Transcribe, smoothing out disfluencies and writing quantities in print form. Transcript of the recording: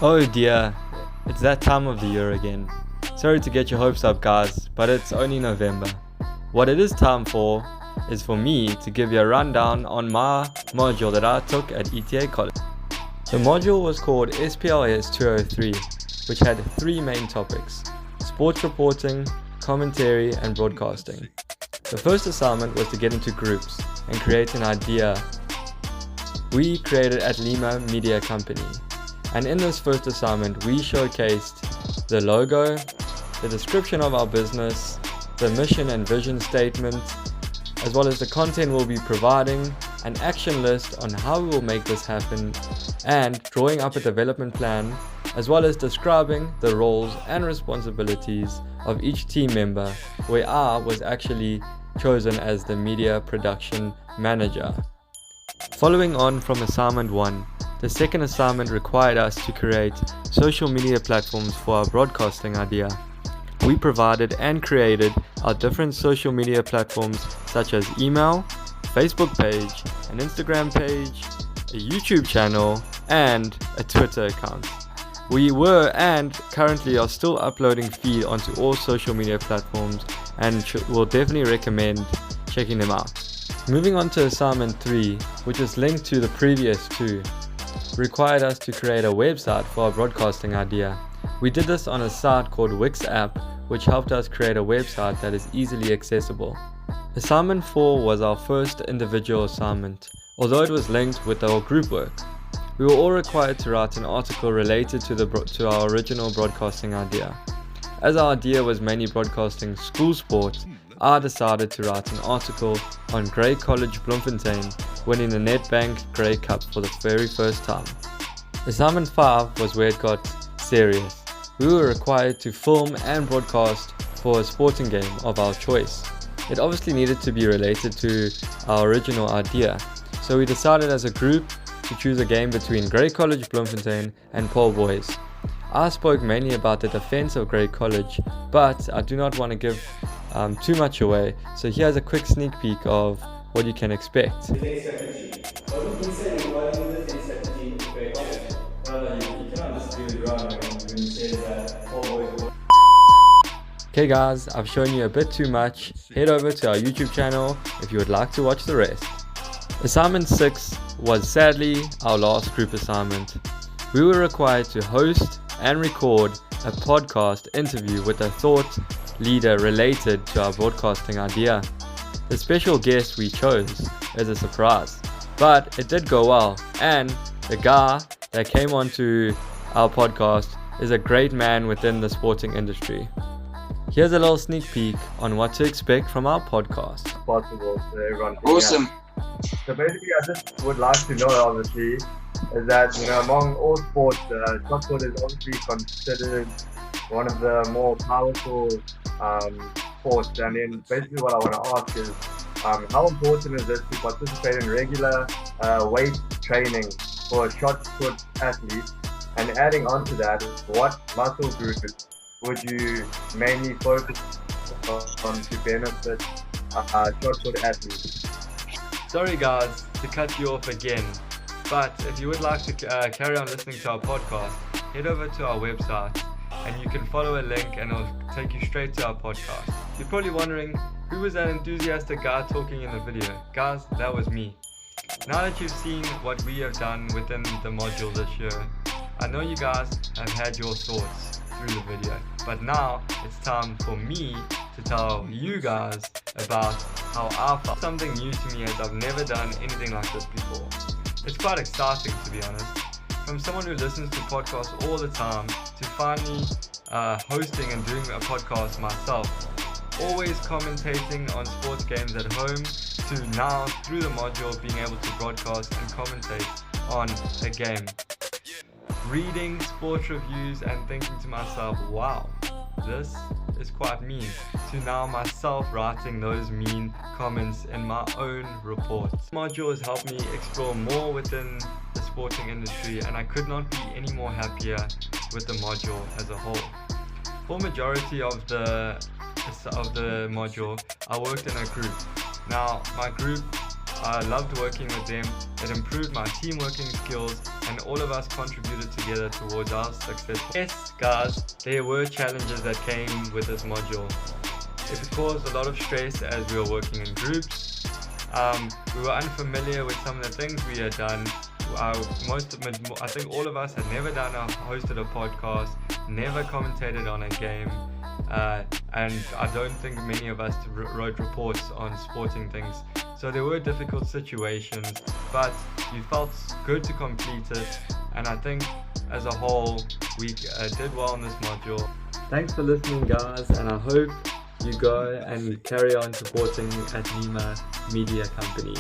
Oh dear, it's that time of the year again. Sorry to get your hopes up, guys, but it's only November. What it is time for is for me to give you a rundown on my module that I took at ETA College. The module was called SPLS 203, which had three main topics: sports reporting, commentary, and broadcasting. The first assignment was to get into groups and create an idea we created at Lima Media Company. And in this first assignment, we showcased the logo, the description of our business, the mission and vision statement, as well as the content we'll be providing, an action list on how we will make this happen, and drawing up a development plan, as well as describing the roles and responsibilities of each team member, where I was actually chosen as the media production manager. Following on from assignment 1, the second assignment required us to create social media platforms for our broadcasting idea. We provided and created our different social media platforms such as email, Facebook page, an Instagram page, a YouTube channel, and a Twitter account. We were and currently are still uploading feed onto all social media platforms and will definitely recommend checking them out. Moving on to assignment 3, which is linked to the previous two, required us to create a website for our broadcasting idea. We did this on a site called Wix app, which helped us create a website that is easily accessible. Assignment 4 was our first individual assignment, although it was linked with our group work. We were all required to write an article related to our original broadcasting idea. As our idea was mainly broadcasting school sport, I decided to write an article on Grey College Bloemfontein winning the Nedbank Grey Cup for the very first time. Assignment 5 was where it got serious. We were required to film and broadcast for a sporting game of our choice. It obviously needed to be related to our original idea, so we decided as a group to choose a game between Grey College Bloemfontein and Paul Boys. I spoke mainly about the defense of Grey College, but I do not want to give too much away, so here's a quick sneak peek of what you can expect. Okay guys, I've shown you a bit too much. Head over to our YouTube channel if you would like to watch the rest. Assignment 6 was sadly our last group assignment. We were required to host and record a podcast interview with a thought leader related to our broadcasting idea. The special guest we chose is a surprise, but it did go well, and the guy that came onto our podcast is a great man within the sporting industry. Here's a little sneak peek on what to expect from our podcast. Possible to everyone. Awesome. So basically, I just would like to know, obviously, is that among all sports, shot put is obviously considered one of the more powerful sports. And then basically, what I want to ask is, how important is it to participate in regular weight training for a shot put athlete? And adding on to that, what muscle group would you mainly focus on to benefit shot put athletes? Sorry guys to cut you off again, but if you would like to carry on listening to our podcast, head over to our website and you can follow a link and it'll take you straight to our podcast. You're probably wondering, who was that enthusiastic guy talking in the video? Guys, that was me. Now that you've seen what we have done within the module this year, I know you guys have had your thoughts through the video, but now it's time for me to tell you guys about how I felt. Something new to me, as I've never done anything like this before. It's quite exciting, to be honest. From someone who listens to podcasts all the time to finally hosting and doing a podcast myself, always commentating on sports games at home, to now through the module being able to broadcast and commentate on a game. Reading sports reviews and thinking to myself, wow, this is quite mean, to now myself writing those mean comments in my own reports. This module has helped me explore more within the sporting industry, and I could not be any more happier with the module as a whole. For majority of the module, I worked in a group. Now my group, I loved working with them. It improved my team working skills and all of us contributed together towards our success. Yes, guys, there were challenges that came with this module. It caused a lot of stress as we were working in groups. We were unfamiliar with some of the things we had done. I think all of us had never hosted a podcast, never commentated on a game, and I don't think many of us wrote reports on sporting things. So there were difficult situations, but you felt good to complete it, and I think as a whole we did well in this module. Thanks for listening, guys, and I hope you go and carry on supporting at Nima Media Company.